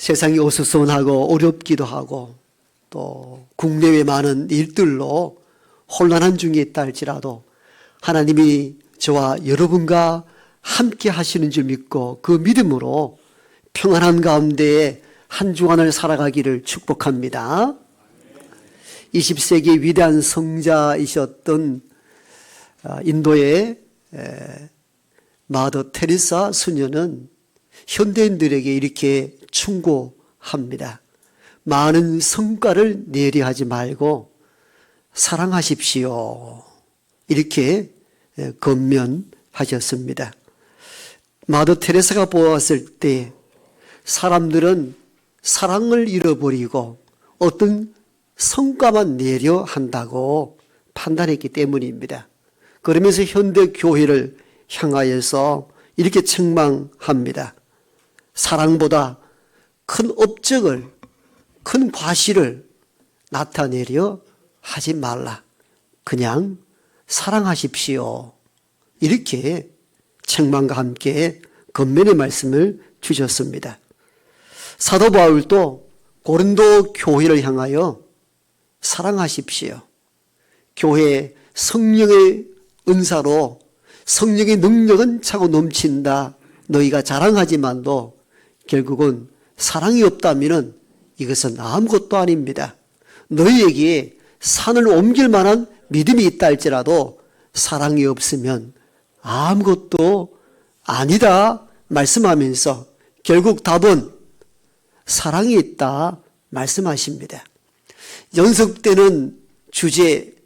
세상이 어수선하고 어렵기도 하고 또 국내외 많은 일들로 혼란한 중에 있다 할지라도 하나님이 저와 여러분과 함께 하시는 줄 믿고 그 믿음으로 평안한 가운데 한 주간을 살아가기를 축복합니다. 20세기 위대한 성자이셨던 인도의 마더 테레사 수녀는 현대인들에게 이렇게 충고합니다. 많은 성과를 내려 하지 말고 사랑하십시오. 이렇게 권면하셨습니다. 마더 테레사가 보았을 때 사람들은 사랑을 잃어버리고 어떤 성과만 내려 한다고 판단했기 때문입니다. 그러면서 현대 교회를 향하여서 이렇게 책망합니다. 사랑보다 큰 업적을, 큰 과실을 나타내려 하지 말라. 그냥 사랑하십시오. 이렇게 책망과 함께 권면의 말씀을 주셨습니다. 사도 바울도 고린도 교회를 향하여 사랑하십시오. 교회 성령의 은사로 성령의 능력은 차고 넘친다. 너희가 자랑하지만도 결국은 사랑이 없다면 이것은 아무것도 아닙니다. 너희에게 산을 옮길 만한 믿음이 있다 할지라도 사랑이 없으면 아무것도 아니다 말씀하면서 결국 답은 사랑이 있다 말씀하십니다. 연속되는 주제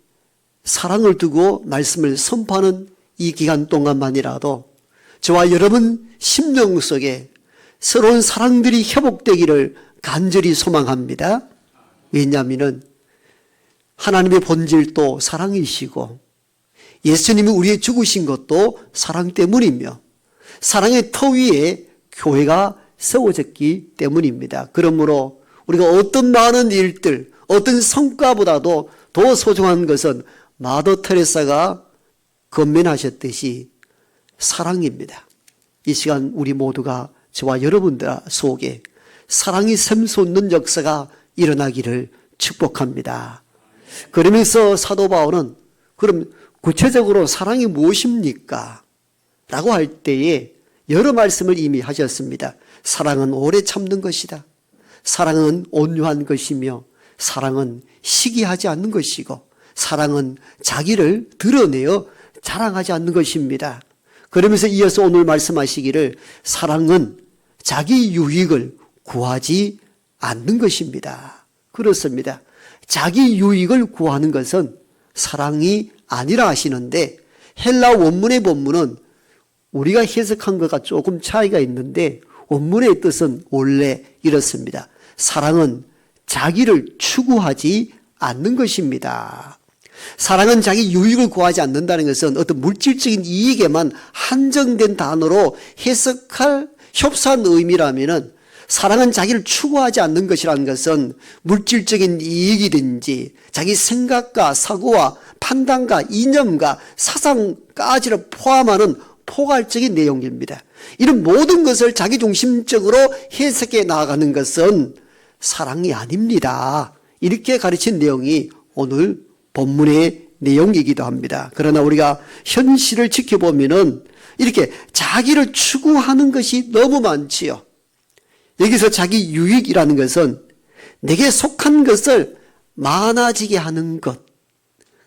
사랑을 두고 말씀을 선포하는 이 기간 동안만이라도 저와 여러분 심령 속에 새로운 사랑들이 회복되기를 간절히 소망합니다. 왜냐하면 하나님의 본질도 사랑이시고 예수님이 우리의 죽으신 것도 사랑 때문이며 사랑의 터 위에 교회가 세워졌기 때문입니다. 그러므로 우리가 어떤 많은 일들, 어떤 성과보다도 더 소중한 것은 마더 테레사가 권면하셨듯이 사랑입니다. 이 시간 우리 모두가 저와 여러분들 속에 사랑이 샘솟는 역사가 일어나기를 축복합니다. 그러면서 사도 바울은 그럼 구체적으로 사랑이 무엇입니까? 라고 할 때에 여러 말씀을 이미 하셨습니다. 사랑은 오래 참는 것이다. 사랑은 온유한 것이며 사랑은 시기하지 않는 것이고 사랑은 자기를 드러내어 자랑하지 않는 것입니다. 그러면서 이어서 오늘 말씀하시기를 사랑은 자기 유익을 구하지 않는 것입니다. 그렇습니다. 자기 유익을 구하는 것은 사랑이 아니라 하시는데 헬라 원문의 본문은 우리가 해석한 것과 조금 차이가 있는데 원문의 뜻은 원래 이렇습니다. 사랑은 자기를 추구하지 않는 것입니다. 사랑은 자기 유익을 구하지 않는다는 것은 어떤 물질적인 이익에만 한정된 단어로 해석할 협소한 의미라면은 사랑은 자기를 추구하지 않는 것이라는 것은 물질적인 이익이든지 자기 생각과 사고와 판단과 이념과 사상까지를 포함하는 포괄적인 내용입니다. 이런 모든 것을 자기중심적으로 해석해 나아가는 것은 사랑이 아닙니다. 이렇게 가르친 내용이 오늘 본문의 내용이기도 합니다. 그러나 우리가 현실을 지켜보면은 이렇게 자기를 추구하는 것이 너무 많지요. 여기서 자기 유익이라는 것은 내게 속한 것을 많아지게 하는 것,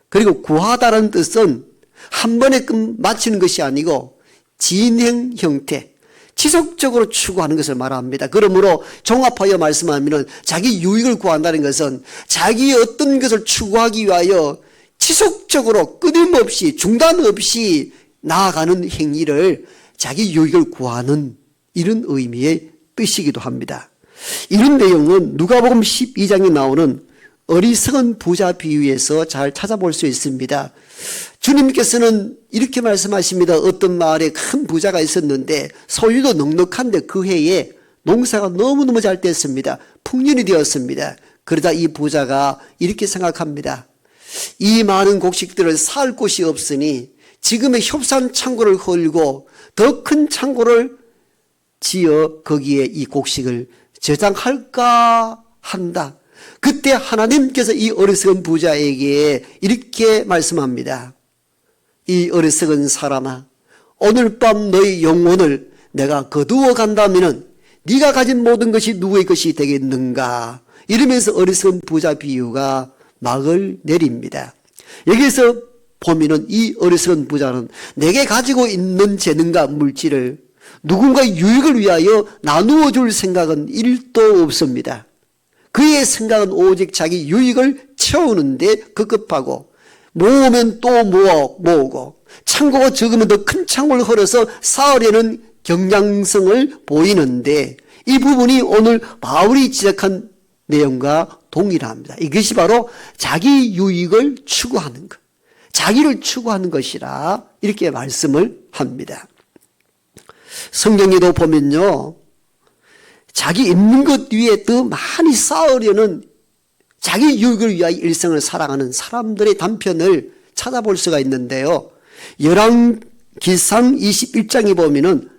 그리고 구하다는 뜻은 한 번에 끝 마치는 것이 아니고 진행 형태, 지속적으로 추구하는 것을 말합니다. 그러므로 종합하여 말씀하면 자기 유익을 구한다는 것은 자기의 어떤 것을 추구하기 위하여 지속적으로 끊임없이 중단 없이 나아가는 행위를 자기 유익을 구하는 이런 의미의 뜻이기도 합니다. 이런 내용은 누가복음 12장에 나오는 어리석은 부자 비유에서 잘 찾아볼 수 있습니다. 주님께서는 이렇게 말씀하십니다. 어떤 마을에 큰 부자가 있었는데 소유도 넉넉한데 그 해에 농사가 너무너무 잘 됐습니다. 풍년이 되었습니다. 그러다 이 부자가 이렇게 생각합니다. 이 많은 곡식들을 살 곳이 없으니 지금의 협산 창고를 헐고 더 큰 창고를 지어 거기에 이 곡식을 저장할까 한다. 그때 하나님께서 이 어리석은 부자에게 이렇게 말씀합니다. 이 어리석은 사람아, 오늘 밤 너의 영혼을 내가 거두어 간다면은 네가 가진 모든 것이 누구의 것이 되겠는가? 이러면서 어리석은 부자 비유가 막을 내립니다. 여기서 보면은 이 어리석은 부자는 내게 가지고 있는 재능과 물질을 누군가의 유익을 위하여 나누어 줄 생각은 1도 없습니다. 그의 생각은 오직 자기 유익을 채우는데 급급하고, 모으면 또 모으고, 창고가 적으면 더 큰 창고를 헐어서 쌓으려는 경향성을 보이는데, 이 부분이 오늘 바울이 지적한 내용과 동일합니다. 이것이 바로 자기 유익을 추구하는 것, 자기를 추구하는 것이라 이렇게 말씀을 합니다. 성경에도 보면요, 자기 있는 것 위에 더 많이 쌓으려는 자기 유익을 위하여 일생을 살아가는 사람들의 단편을 찾아볼 수가 있는데요. 열왕기상 21장에 보면은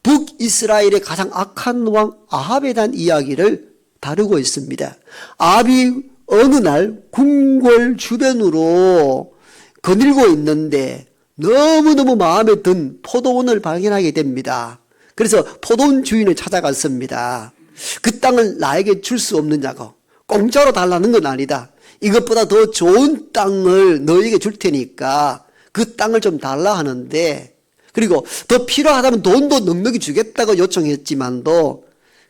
북이스라엘의 가장 악한 왕 아합에 대한 이야기를 다루고 있습니다. 아합이 어느 날 궁궐 주변으로 거닐고 있는데 너무너무 마음에 든 포도원을 발견하게 됩니다. 그래서 포도원 주인을 찾아갔습니다. 그 땅을 나에게 줄 수 없느냐고. 공짜로 달라는 건 아니다. 이것보다 더 좋은 땅을 너에게 줄 테니까 그 땅을 좀 달라 하는데, 그리고 더 필요하다면 돈도 넉넉히 주겠다고 요청했지만도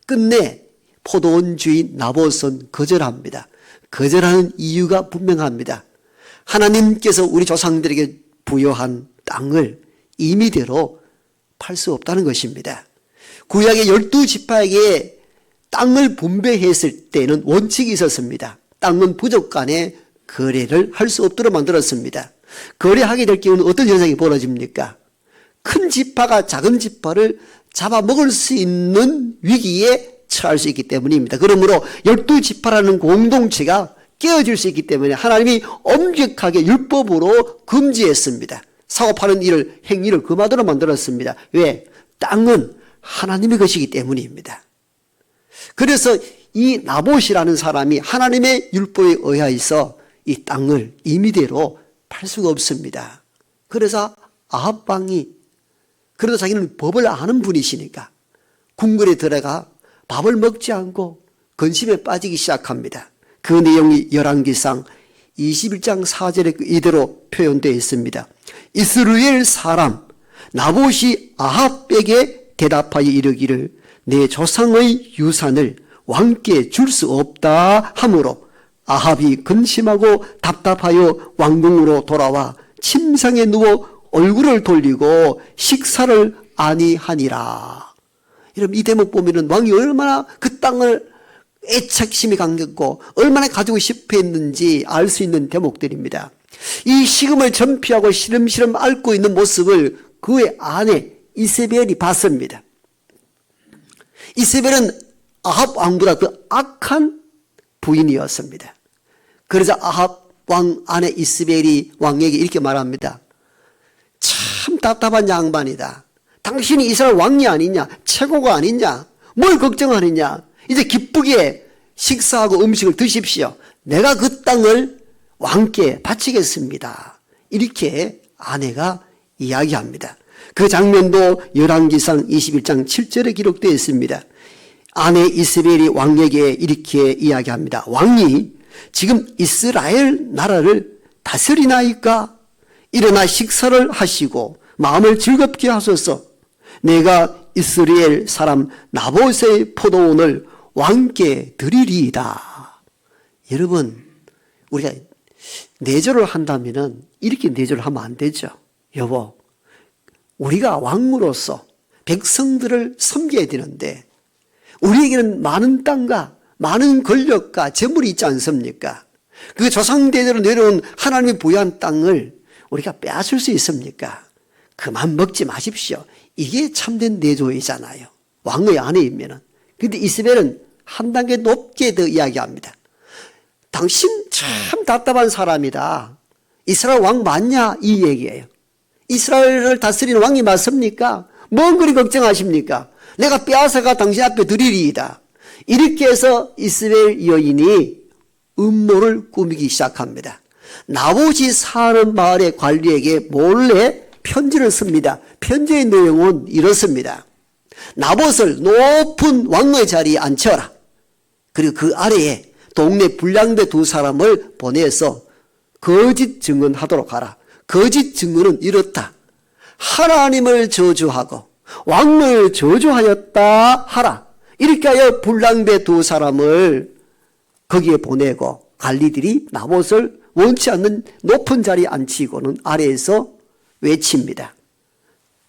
끝내 포도원 주인 나봇은 거절합니다. 거절하는 이유가 분명합니다. 하나님께서 우리 조상들에게 부여한 땅을 임의대로 팔 수 없다는 것입니다. 구약의 12지파에게 땅을 분배했을 때는 원칙이 있었습니다. 땅은 부족 간에 거래를 할 수 없도록 만들었습니다. 거래하게 될 경우는 어떤 현상이 벌어집니까? 큰 지파가 작은 지파를 잡아먹을 수 있는 위기에 처할 수 있기 때문입니다. 그러므로 12지파라는 공동체가 깨어질 수 있기 때문에 하나님이 엄격하게 율법으로 금지했습니다. 사고파는 행위를 금하도록 만들었습니다. 왜? 땅은 하나님의 것이기 때문입니다. 그래서 이 나봇이라는 사람이 하나님의 율법에 의하여서 이 땅을 임의대로 팔 수가 없습니다. 그래서 아합 왕이, 그래도 자기는 법을 아는 분이시니까 궁궐에 들어가 밥을 먹지 않고 근심에 빠지기 시작합니다. 그 내용이 열왕기상 21장 4절에 이대로 표현되어 있습니다. 이스라엘 사람 나봇이 아합에게 대답하여 이르기를 내 조상의 유산을 왕께 줄 수 없다 하므로 아합이 근심하고 답답하여 왕궁으로 돌아와 침상에 누워 얼굴을 돌리고 식사를 아니하니라. 여러분, 이 대목 보면은 왕이 얼마나 그 땅을 애착심이 강했고 얼마나 가지고 싶어 했는지 알 수 있는 대목들입니다. 이 식음을 전피하고 시름시름 앓고 있는 모습을 그의 아내 이세벨이 봤습니다. 이세벨은 아합 왕보다 더 악한 부인이었습니다. 그래서 아합 왕 아내 이세벨이 왕에게 이렇게 말합니다. 참 답답한 양반이다. 당신이 이스라엘 왕이 아니냐, 최고가 아니냐, 뭘 걱정하느냐. 이제 기쁘게 식사하고 음식을 드십시오. 내가 그 땅을 왕께 바치겠습니다. 이렇게 아내가 이야기합니다. 그 장면도 열왕기상 21장 7절에 기록되어 있습니다. 아내 이세벨이 왕에게 이렇게 이야기합니다. 왕이 지금 이스라엘 나라를 다스리나이까? 일어나 식사를 하시고 마음을 즐겁게 하소서. 내가 이스라엘 사람 나봇의 포도원을 왕께 드리리이다. 여러분, 우리가 내조를 한다면은 이렇게 내조를 하면 안 되죠. 여보, 우리가 왕으로서 백성들을 섬겨야 되는데 우리에게는 많은 땅과 많은 권력과 재물이 있지 않습니까? 그 조상대대로 내려온 하나님이 부여한 땅을 우리가 빼앗을 수 있습니까? 그만 먹지 마십시오. 이게 참된 내조이잖아요. 왕의 아내이면은. 근데 이스벨은 한 단계 높게 더 이야기합니다. 당신 참 답답한 사람이다. 이스라엘 왕 맞냐? 이 얘기예요. 이스라엘을 다스리는 왕이 맞습니까? 뭔 그리 걱정하십니까? 내가 빼앗아가 당신 앞에 드리리이다. 이렇게 해서 이스라엘 여인이 음모를 꾸미기 시작합니다. 나봇이 사는 마을의 관리에게 몰래 편지를 씁니다. 편지의 내용은 이렇습니다. 나봇을 높은 왕의 자리에 앉혀라. 그리고 그 아래에 동네 불량배 두 사람을 보내서 거짓 증언하도록 하라. 거짓 증언은 이렇다. 하나님을 저주하고 왕을 저주하였다 하라. 이렇게 하여 불량배 두 사람을 거기에 보내고 관리들이 나봇을 원치 않는 높은 자리에 앉히고는 아래에서 외칩니다.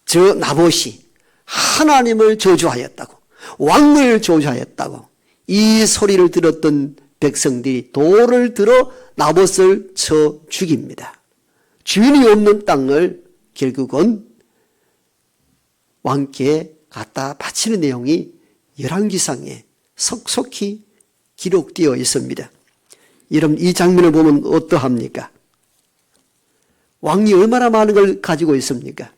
저 나봇이 하나님을 저주하였다고, 왕을 저주하였다고. 이 소리를 들었던 백성들이 돌을 들어 나봇을 쳐 죽입니다. 주인이 없는 땅을 결국은 왕께 갖다 바치는 내용이 열왕기상에 속속히 기록되어 있습니다. 여러분, 이 장면을 보면 어떠합니까? 왕이 얼마나 많은 걸 가지고 있습니까?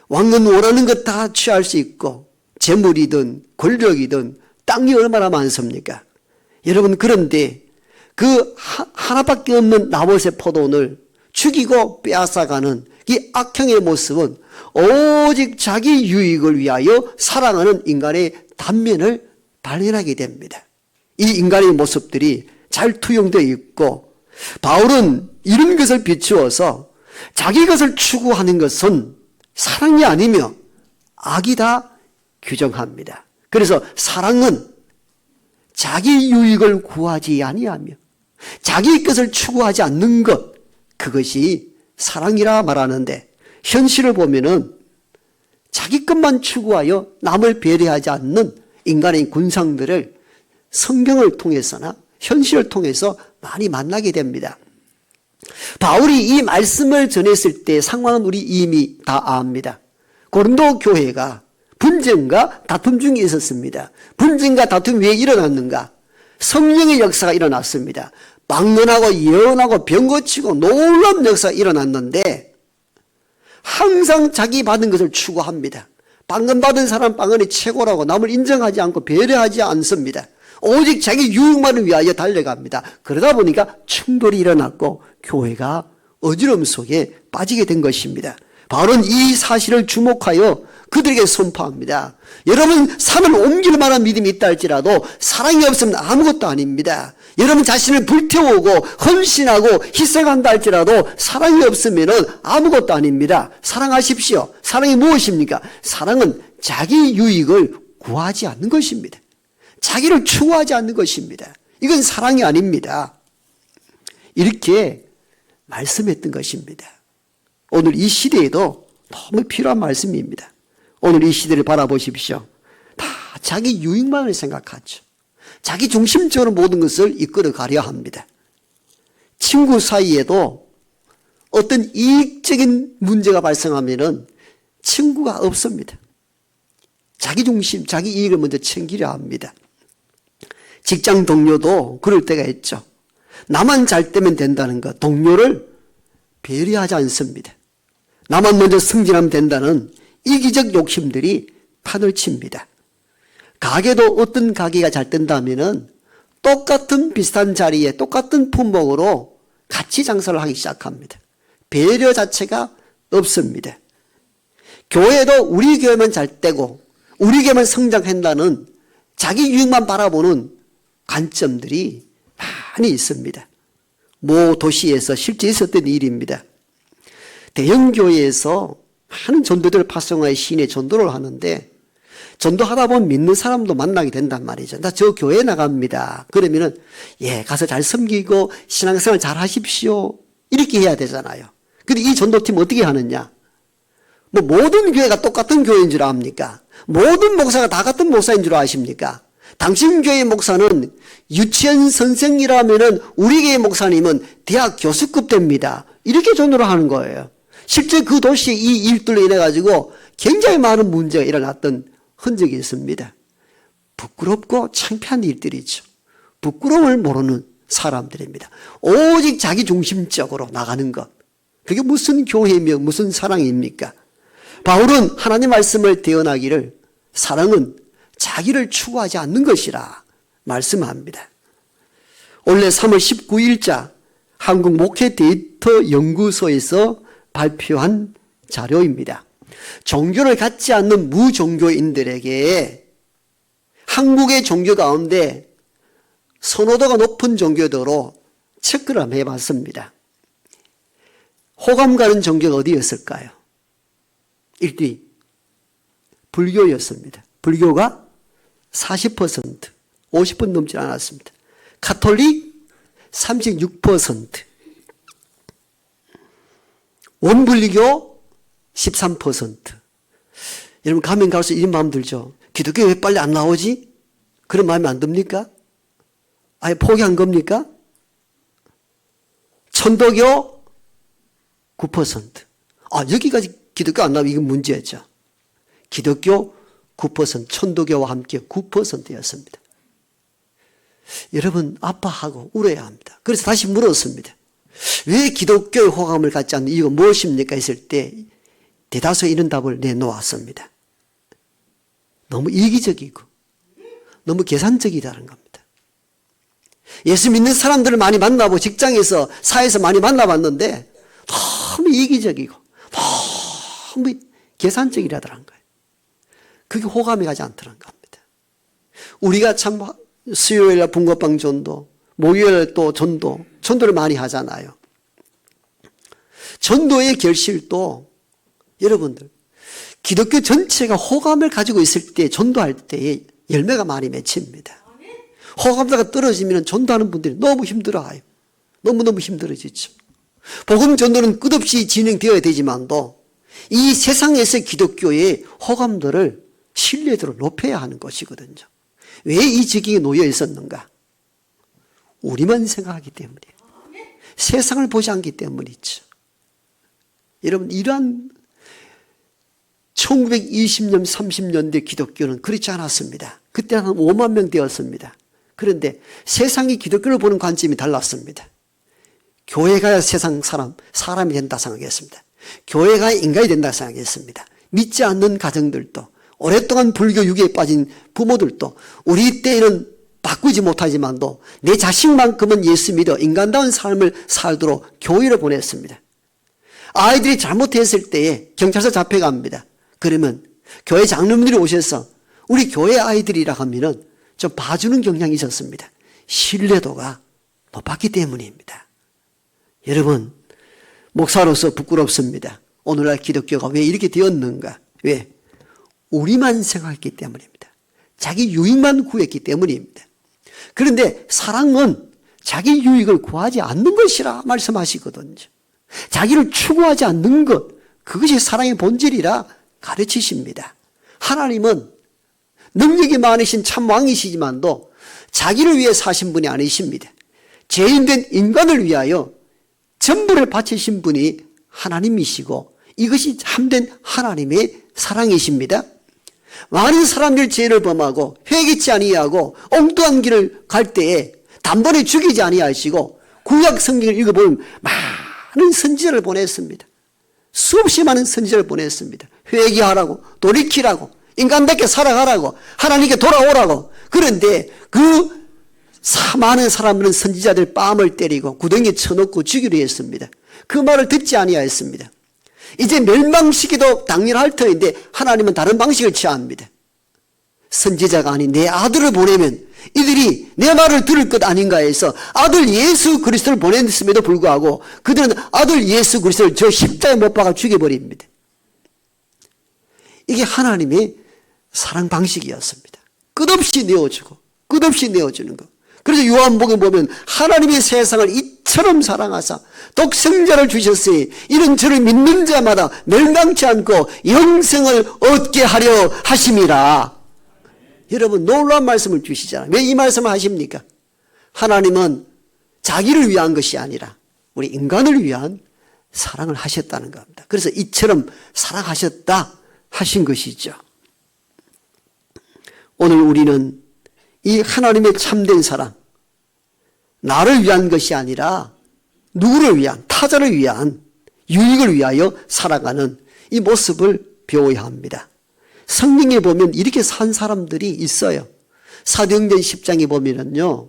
왕은 원하는 것 다 취할 수 있고 재물이든 권력이든 땅이 얼마나 많습니까? 여러분, 그런데 그 하나밖에 없는 나봇의 포도원을 죽이고 빼앗아가는 이 악형의 모습은 오직 자기 유익을 위하여 사랑하는 인간의 단면을 발견하게 됩니다. 이 인간의 모습들이 잘 투영되어 있고, 바울은 이런 것을 비추어서 자기 것을 추구하는 것은 사랑이 아니며 악이다 규정합니다. 그래서 사랑은 자기 유익을 구하지 아니하며 자기 것을 추구하지 않는 것, 그것이 사랑이라 말하는데, 현실을 보면은 자기 것만 추구하여 남을 배려하지 않는 인간의 군상들을 성경을 통해서나 현실을 통해서 많이 만나게 됩니다. 바울이 이 말씀을 전했을 때 상황은 우리 이미 다 압니다. 고린도 교회가 분쟁과 다툼 중에 있었습니다. 분쟁과 다툼이 왜 일어났는가? 성령의 역사가 일어났습니다. 방언하고 예언하고 병 고치고 놀라운 역사가 일어났는데 항상 자기 받은 것을 추구합니다. 방언 받은 사람 방언이 최고라고 남을 인정하지 않고 배려하지 않습니다. 오직 자기 유익만을 위하여 달려갑니다. 그러다 보니까 충돌이 일어났고 교회가 어지러움 속에 빠지게 된 것입니다. 바울은 이 사실을 주목하여 그들에게 선포합니다. 여러분, 산을 옮길 만한 믿음이 있다 할지라도 사랑이 없으면 아무것도 아닙니다. 여러분 자신을 불태우고 헌신하고 희생한다 할지라도 사랑이 없으면 아무것도 아닙니다. 사랑하십시오. 사랑이 무엇입니까? 사랑은 자기 유익을 구하지 않는 것입니다. 자기를 추구하지 않는 것입니다. 이건 사랑이 아닙니다. 이렇게 말씀했던 것입니다. 오늘 이 시대에도 너무 필요한 말씀입니다. 오늘 이 시대를 바라보십시오. 다 자기 유익만을 생각하죠. 자기 중심적으로 모든 것을 이끌어 가려 합니다. 친구 사이에도 어떤 이익적인 문제가 발생하면은 친구가 없습니다. 자기 중심, 자기 이익을 먼저 챙기려 합니다. 직장 동료도 그럴 때가 있죠. 나만 잘 되면 된다는 것, 동료를 배려하지 않습니다. 나만 먼저 승진하면 된다는 이기적 욕심들이 판을 칩니다. 가게도 어떤 가게가 잘 된다면은 똑같은 비슷한 자리에 똑같은 품목으로 같이 장사를 하기 시작합니다. 배려 자체가 없습니다. 교회도 우리 교회만 잘 되고 우리 교회만 성장한다는 자기 유익만 바라보는 관점들이 많이 있습니다. 모 도시에서 실제 있었던 일입니다. 대형 교회에서 많은 전도들을 파송하여 시인의 전도를 하는데 전도하다 보면 믿는 사람도 만나게 된단 말이죠. 나 저 교회 나갑니다. 그러면은 예, 가서 잘 섬기고 신앙생활 잘 하십시오. 이렇게 해야 되잖아요. 근데 이 전도팀 어떻게 하느냐? 뭐 모든 교회가 똑같은 교회인 줄 압니까? 모든 목사가 다 같은 목사인 줄 아십니까? 당신 교회 목사는 유치원 선생이라면은 우리 교회 목사님은 대학 교수급 됩니다. 이렇게 전도를 하는 거예요. 실제 그 도시에 이 일들로 인해 가지고 굉장히 많은 문제가 일어났던 흔적이 있습니다. 부끄럽고 창피한 일들이죠. 부끄러움을 모르는 사람들입니다. 오직 자기 중심적으로 나가는 것. 그게 무슨 교회이며 무슨 사랑입니까? 바울은 하나님 말씀을 대언하기를 사랑은 자기를 추구하지 않는 것이라 말씀합니다. 올해 3월 19일자 한국 목회 데이터 연구소에서 발표한 자료입니다. 종교를 갖지 않는 무종교인들에게 한국의 종교 가운데 선호도가 높은 종교도로 체크를 한번 해봤습니다. 호감 가는 종교가 어디였을까요? 1위 불교였습니다. 불교가 40%, 50% 넘지 않았습니다. 가톨릭 36%, 원불교 13%. 여러분 가면 갈수록 이런 마음 들죠. 기독교 왜 빨리 안 나오지? 그런 마음이 안 듭니까? 아예 포기한 겁니까? 천도교 9%. 여기까지 기독교 안 나오면 이건 문제였죠. 기독교 9%, 천도교와 함께 9%였습니다. 여러분 아파하고 울어야 합니다. 그래서 다시 물었습니다. 왜 기독교의 호감을 갖지 않는 이유가 무엇입니까? 했을 때 대다수 이런 답을 내놓았습니다. 너무 이기적이고 너무 계산적이다는 겁니다. 예수 믿는 사람들을 많이 만나보고 직장에서 사회에서 많이 만나봤는데 너무 이기적이고 너무 계산적이라더란 거예요. 그게 호감이 가지 않더란 겁니다. 우리가 참 수요일날 붕어빵 전도, 목요일 또 전도를 많이 하잖아요. 전도의 결실도 여러분들 기독교 전체가 호감을 가지고 있을 때 전도할 때 열매가 많이 맺힙니다. 호감도가 떨어지면 전도하는 분들이 너무 힘들어요. 너무너무 힘들어지죠. 복음 전도는 끝없이 진행되어야 되지만도 이 세상에서 기독교의 호감도를 신뢰도를 높여야 하는 것이거든요. 왜 이 지경에 놓여 있었는가? 우리만 생각하기 때문이에요. 세상을 보지 않기 때문이죠. 여러분 이러한 1920년 30년대 기독교는 그렇지 않았습니다. 그때 한 5만 명 되었습니다. 그런데 세상이 기독교를 보는 관점이 달랐습니다. 교회 가야 세상 사람이 된다 생각했습니다. 교회 가야 인간이 된다 생각했습니다. 믿지 않는 가정들도 오랫동안 불교 유기에 빠진 부모들도 우리 때에는 바꾸지 못하지만도 내 자식만큼은 예수 믿어 인간다운 삶을 살도록 교회를 보냈습니다. 아이들이 잘못했을 때에 경찰서 잡혀갑니다. 그러면 교회 장로님들이 오셔서 우리 교회 아이들이라 하면은 좀 봐주는 경향이 있었습니다. 신뢰도가 높았기 때문입니다. 여러분 목사로서 부끄럽습니다. 오늘날 기독교가 왜 이렇게 되었는가? 왜? 우리만 생각했기 때문입니다. 자기 유익만 구했기 때문입니다. 그런데 사랑은 자기 유익을 구하지 않는 것이라 말씀하시거든요. 자기를 추구하지 않는 것, 그것이 사랑의 본질이라 가르치십니다. 하나님은 능력이 많으신 참 왕이시지만도 자기를 위해 사신 분이 아니십니다. 죄인된 인간을 위하여 전부를 바치신 분이 하나님이시고 이것이 참된 하나님의 사랑이십니다. 많은 사람들 죄를 범하고 회개치 아니하고 엉뚱한 길을 갈 때에 단번에 죽이지 아니하시고 구약 성경을 읽어보면 많은 선지자를 보냈습니다. 수없이 많은 선지자를 보냈습니다. 회개하라고, 돌이키라고, 인간답게 살아가라고, 하나님께 돌아오라고. 그런데 그 많은 사람들은 선지자들 뺨을 때리고 구덩이에 쳐놓고 죽이려 했습니다. 그 말을 듣지 아니하였습니다. 이제 멸망시키도 당연할 터인데 하나님은 다른 방식을 취합니다. 선지자가 아닌 내 아들을 보내면 이들이 내 말을 들을 것 아닌가 해서 아들 예수 그리스도를 보냈음에도 불구하고 그들은 아들 예수 그리스도를 저 십자가에 못 박아 죽여버립니다. 이게 하나님의 사랑 방식이었습니다. 끝없이 내어주고 끝없이 내어주는 것. 그래서 요한복음 보면 하나님의 세상을 이처럼 사랑하사 독생자를 주셨으니 이런 저를 믿는 자마다 멸망치 않고 영생을 얻게 하려 하심이라. 여러분 놀라운 말씀을 주시잖아요. 왜 이 말씀을 하십니까? 하나님은 자기를 위한 것이 아니라 우리 인간을 위한 사랑을 하셨다는 겁니다. 그래서 이처럼 사랑하셨다 하신 것이죠. 오늘 우리는 이 하나님의 참된 사랑, 나를 위한 것이 아니라 누구를 위한, 타자를 위한, 유익을 위하여 살아가는 이 모습을 배워야 합니다. 성경에 보면 이렇게 산 사람들이 있어요. 사도행전 10장에 보면은요,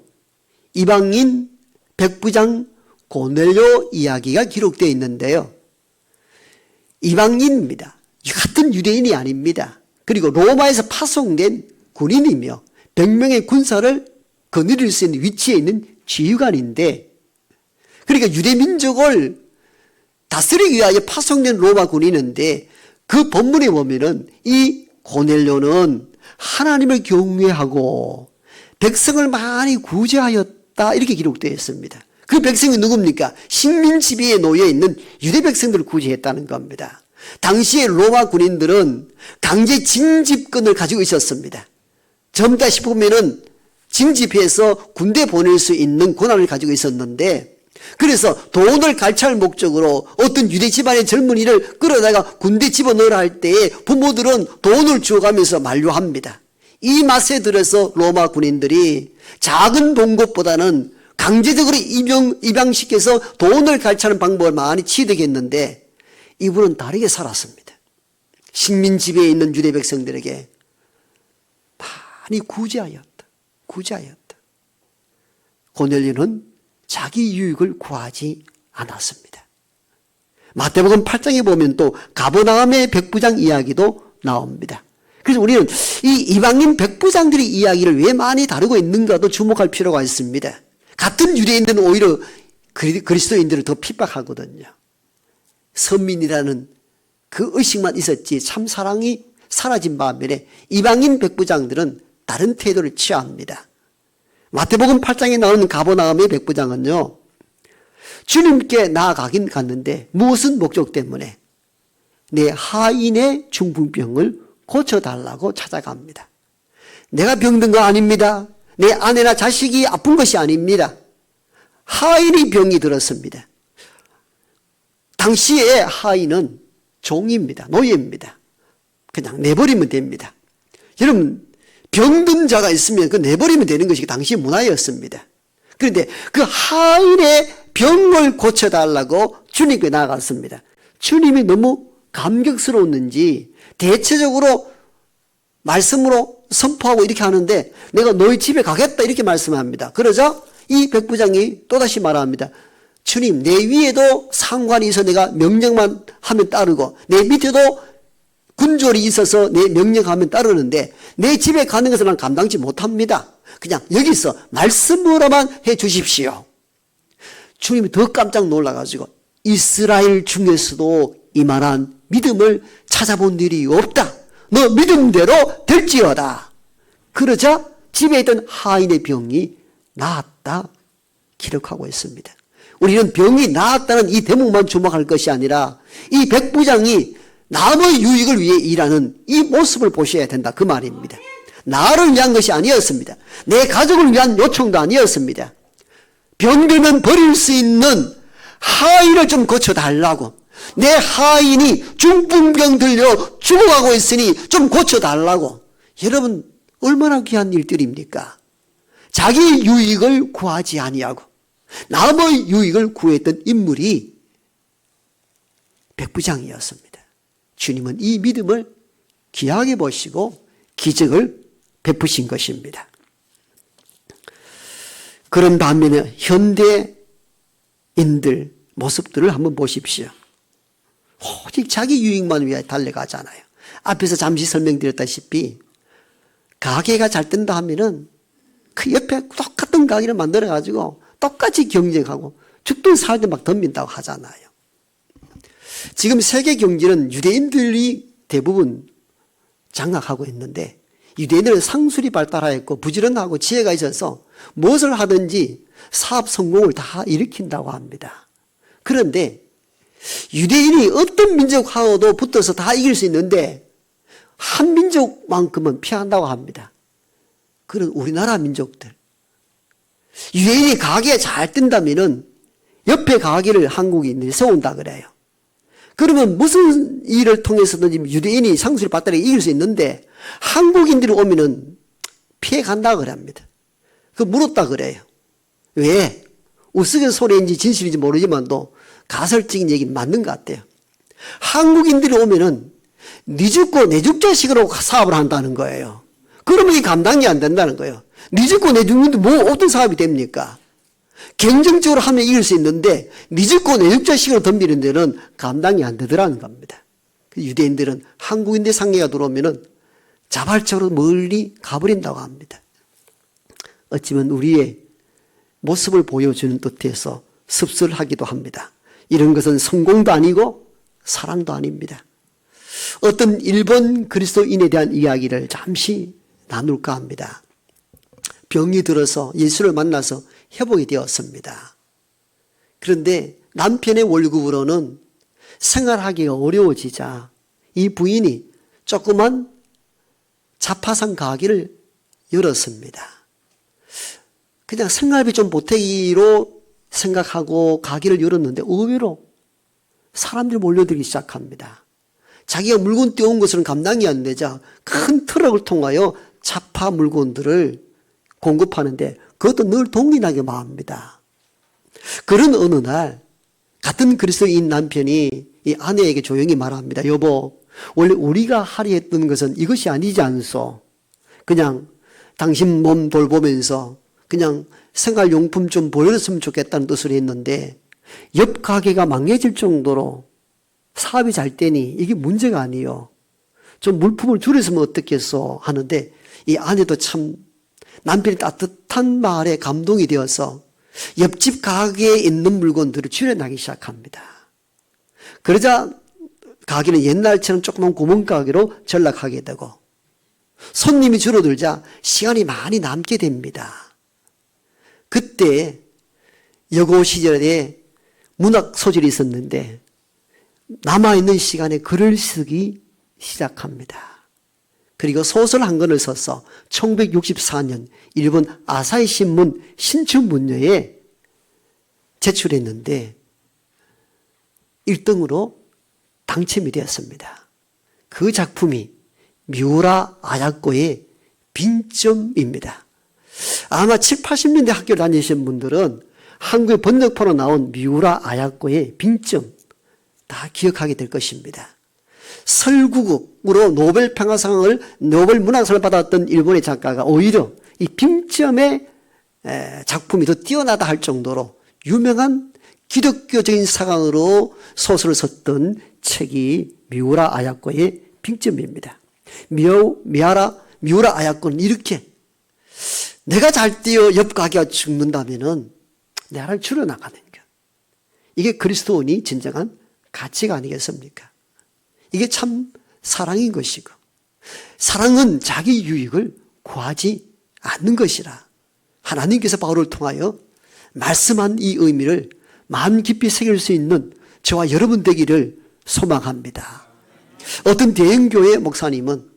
이방인 백부장 고넬료 이야기가 기록되어 있는데요. 이방인입니다. 같은 유대인이 아닙니다. 그리고 로마에서 파송된 군인이며 100명의 군사를 거느릴 수 있는 위치에 있는 지휘관인데, 그러니까 유대 민족을 다스리기 위하여 파송된 로마 군인인데, 그 본문에 보면은 이 고넬료는 하나님을 경외하고 백성을 많이 구제하였다, 이렇게 기록되어 있습니다. 그 백성이 누굽니까? 식민 지배에 놓여 있는 유대 백성들을 구제했다는 겁니다. 당시에 로마 군인들은 강제 징집권을 가지고 있었습니다. 젊다 싶으면은 징집해서 군대 보낼 수 있는 권한을 가지고 있었는데, 그래서 돈을 갈취할 목적으로 어떤 유대 집안의 젊은이를 끌어다가 군대 집어넣으라 할 때에 부모들은 돈을 주어가면서 만류합니다. 이 맛에 들어서 로마 군인들이 작은 봉급보다는 강제적으로 입양시켜서 돈을 갈취하는 방법을 많이 취득했는데, 이분은 다르게 살았습니다. 식민 지배에 있는 유대 백성들에게 많이 구제하였다. 고넬료는 자기 유익을 구하지 않았습니다. 마태복음 8장에 보면 또 가버나움의 백부장 이야기도 나옵니다. 그래서 우리는 이 이방인 백부장들의 이야기를 왜 많이 다루고 있는가도 주목할 필요가 있습니다. 같은 유대인들은 오히려 그리스도인들을 더 핍박하거든요. 선민이라는 그 의식만 있었지 참 사랑이 사라진 반면에 이방인 백부장들은 다른 태도를 취합니다. 마태복음 8장에 나오는 가버나움의 백부장은요, 주님께 나아가긴 갔는데 무슨 목적 때문에? 내 하인의 중풍병을 고쳐달라고 찾아갑니다. 내가 병든 거 아닙니다. 내 아내나 자식이 아픈 것이 아닙니다. 하인이 병이 들었습니다. 당시에 하인은 종입니다. 노예입니다. 그냥 내버리면 됩니다. 여러분, 병든 자가 있으면 그 내버리면 되는 것이 당시 문화였습니다. 그런데 그 하인의 병을 고쳐달라고 주님께 나아갔습니다. 주님이 너무 감격스러웠는지 대체적으로 말씀으로 선포하고 이렇게 하는데, 내가 너희 집에 가겠다 이렇게 말씀합니다. 그러자 이 백부장이 또다시 말합니다. 주님, 내 위에도 상관이 있어 내가 명령만 하면 따르고 내 밑에도 군졸이 있어서 내 명령하면 따르는데 내 집에 가는 것을 난 감당치 못합니다. 그냥 여기서 말씀으로만 해 주십시오. 주님이 더 깜짝 놀라가지고 이스라엘 중에서도 이만한 믿음을 찾아본 일이 없다. 너 믿음대로 될지어다. 그러자 집에 있던 하인의 병이 나았다 기록하고 있습니다. 우리는 병이 나았다는 이 대목만 주목할 것이 아니라 이 백부장이 남의 유익을 위해 일하는 이 모습을 보셔야 된다, 그 말입니다. 나를 위한 것이 아니었습니다. 내 가족을 위한 요청도 아니었습니다. 병들면 버릴 수 있는 하인을 좀 고쳐달라고, 내 하인이 중풍병 들려 죽어가고 있으니 좀 고쳐달라고. 여러분, 얼마나 귀한 일들입니까? 자기 유익을 구하지 아니하고 남의 유익을 구했던 인물이 백부장이었습니다. 주님은 이 믿음을 귀하게 보시고 기적을 베푸신 것입니다. 그런 반면에 현대인들 모습들을 한번 보십시오. 오직 자기 유익만 위해 달려가잖아요. 앞에서 잠시 설명드렸다시피 가게가 잘 뜬다 하면은 그 옆에 똑같은 가게를 만들어가지고 똑같이 경쟁하고 죽든 살든 막 덤빈다고 하잖아요. 지금 세계 경제는 유대인들이 대부분 장악하고 있는데, 유대인들은 상술이 발달하였고 부지런하고 지혜가 있어서 무엇을 하든지 사업 성공을 다 일으킨다고 합니다. 그런데 유대인이 어떤 민족하고도 붙어서 다 이길 수 있는데 한 민족만큼은 피한다고 합니다. 그런 우리나라 민족들. 유대인이 가게에 잘 뜬다면은 옆에 가게를 한국인들이 세운다 그래요. 그러면 무슨 일을 통해서든지 유대인이 상술이 발달해 이길 수 있는데 한국인들이 오면은 피해 간다 그럽니다. 그 물었다 그래요. 왜? 우스갯소리인지 진실인지 모르지만도 가설적인 얘기는 맞는 것 같아요. 한국인들이 오면은 네 죽고 내 죽자식으로 사업을 한다는 거예요. 그러면 이 감당이 안 된다는 거예요. 네 죽고 내 죽는데 뭐 어떤 사업이 됩니까? 경쟁적으로 하면 이길 수 있는데 네 죽고 내 죽자식으로 덤비는 데는 감당이 안 되더라는 겁니다. 유대인들은 한국인들 상계가 들어오면은 자발적으로 멀리 가버린다고 합니다. 어찌면 우리의 모습을 보여주는 뜻에서 씁쓸하기도 합니다. 이런 것은 성공도 아니고 사랑도 아닙니다. 어떤 일본 그리스도인에 대한 이야기를 잠시 나눌까 합니다. 병이 들어서 예수를 만나서 회복이 되었습니다. 그런데 남편의 월급으로는 생활하기가 어려워지자 이 부인이 조그만 자파상 가게를 열었습니다. 그냥 생활비 좀 보태기로 생각하고 가게를 열었는데 의외로 사람들이 몰려들기 시작합니다. 자기가 물건 떼온 것은 감당이 안 되자 큰 트럭을 통하여 자파 물건들을 공급하는데 그것도 늘 동일하게 망합니다. 그런 어느 날 같은 그리스도인 남편이 이 아내에게 조용히 말합니다. 여보, 원래 우리가 하려 했던 것은 이것이 아니지 않소. 그냥 당신 몸 돌보면서 그냥 생활용품 좀 보여줬으면 좋겠다는 뜻으로 했는데 옆 가게가 망해질 정도로 사업이 잘 되니 이게 문제가 아니요. 좀 물품을 줄였으면 어떻겠소 하는데 이 아내도 참 남편이 따뜻한 말에 감동이 되어서 옆집 가게에 있는 물건들을 줄여나기 시작합니다. 그러자 가게는 옛날처럼 조그만 구멍가게로 전락하게 되고 손님이 줄어들자 시간이 많이 남게 됩니다. 그때 여고 시절에 문학 소질이 있었는데 남아있는 시간에 글을 쓰기 시작합니다. 그리고 소설 한 권을 써서 1964년 일본 아사히 신문 신춘문예에 제출했는데 1등으로 당첨이 되었습니다. 그 작품이 미우라 아야코의 빈점입니다. 아마 7, 80년대 학교 다니신 분들은 한국의 번역판으로 나온 미우라 아야코의 빈점 다 기억하게 될 것입니다. 설국으로 노벨 평화상을 노벨 문학상을 받았던 일본의 작가가 오히려 이 빈점의 작품이 더 뛰어나다 할 정도로 유명한 기독교적인 사강으로 소설을 썼던 책이 미우라 아야코의 빈점입니다. 미우라 아야코는 이렇게 내가 잘 뛰어 옆 가게가 죽는다면은 나를 줄여나가는 것. 이게 그리스도인이 진정한 가치가 아니겠습니까? 이게 참 사랑인 것이고 사랑은 자기 유익을 구하지 않는 것이라 하나님께서 바울을 통하여 말씀한 이 의미를 마음 깊이 새길 수 있는 저와 여러분 되기를 소망합니다. 어떤 대형교회 목사님은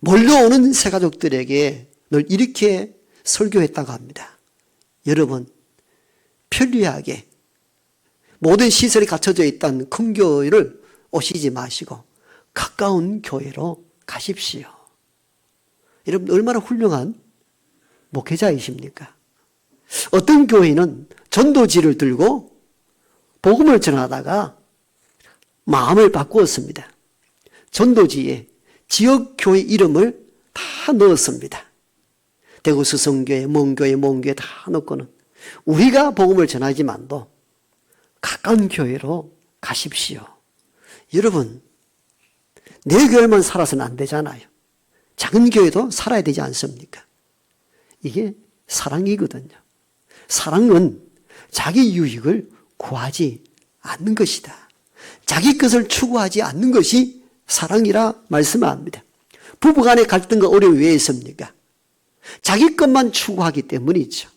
몰려오는 새가족들에게 늘 이렇게 설교했다고 합니다. 여러분, 편리하게 모든 시설이 갖춰져 있던 큰 교회를 오시지 마시고 가까운 교회로 가십시오. 여러분 얼마나 훌륭한 목회자이십니까? 어떤 교회는 전도지를 들고 복음을 전하다가 마음을 바꾸었습니다. 전도지에 지역교회 이름을 다 넣었습니다. 대구 수성교회, 몽교회 다 넣고는 우리가 복음을 전하지만도 가까운 교회로 가십시오. 여러분, 내 교회만 살아서는 안 되잖아요. 작은 교회도 살아야 되지 않습니까? 이게 사랑이거든요. 사랑은 자기 유익을 구하지 않는 것이다. 자기 것을 추구하지 않는 것이 사랑이라 말씀합니다. 부부간의 갈등과 어려움이 왜 있습니까? 자기 것만 추구하기 때문이죠.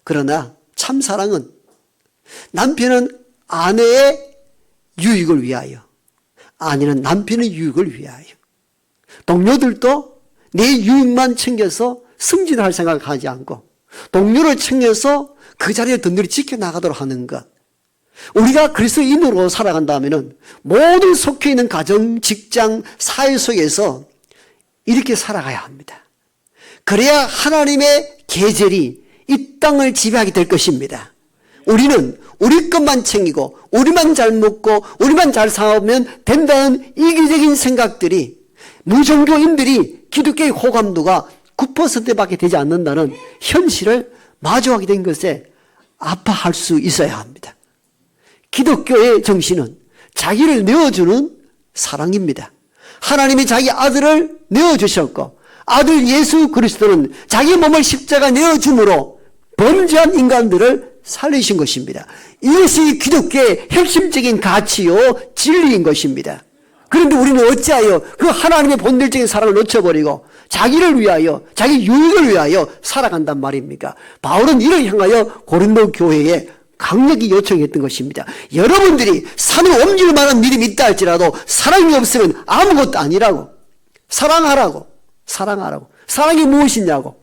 그러나 참 사랑은 남편은 아내의 유익을 위하여, 아내는 남편의 유익을 위하여, 동료들도 내 유익만 챙겨서 승진할 생각을 하지 않고 동료를 챙겨서 그 자리에 든든히 지켜나가도록 하는 것. 우리가 그리스도인으로 살아간다면 모든 속해 있는 가정, 직장, 사회 속에서 이렇게 살아가야 합니다. 그래야 하나님의 계절이 이 땅을 지배하게 될 것입니다. 우리는 우리 것만 챙기고 우리만 잘 먹고 우리만 잘 살면 된다는 이기적인 생각들이 무종교인들이 기독교의 호감도가 9%밖에 되지 않는다는 현실을 마주하게 된 것에 아파할 수 있어야 합니다. 기독교의 정신은 자기를 내어주는 사랑입니다. 하나님이 자기 아들을 내어주셨고 아들 예수 그리스도는 자기 몸을 십자가 내어줌으로 범죄한 인간들을 살리신 것입니다. 이것이 기독교의 핵심적인 가치요 진리인 것입니다. 그런데 우리는 어찌하여 그 하나님의 본질적인 사랑을 놓쳐버리고 자기를 위하여 자기 유익을 위하여 살아간단 말입니까? 바울은 이를 향하여 고린도 교회에 강력히 요청했던 것입니다. 여러분들이 산을 옮길 만한 믿음이 있다 할지라도 사랑이 없으면 아무것도 아니라고. 사랑하라고. 사랑이 무엇이냐고.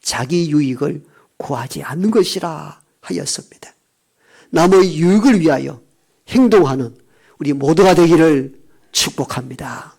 자기 유익을 구하지 않는 것이라 하였습니다. 남의 유익을 위하여 행동하는 우리 모두가 되기를 축복합니다.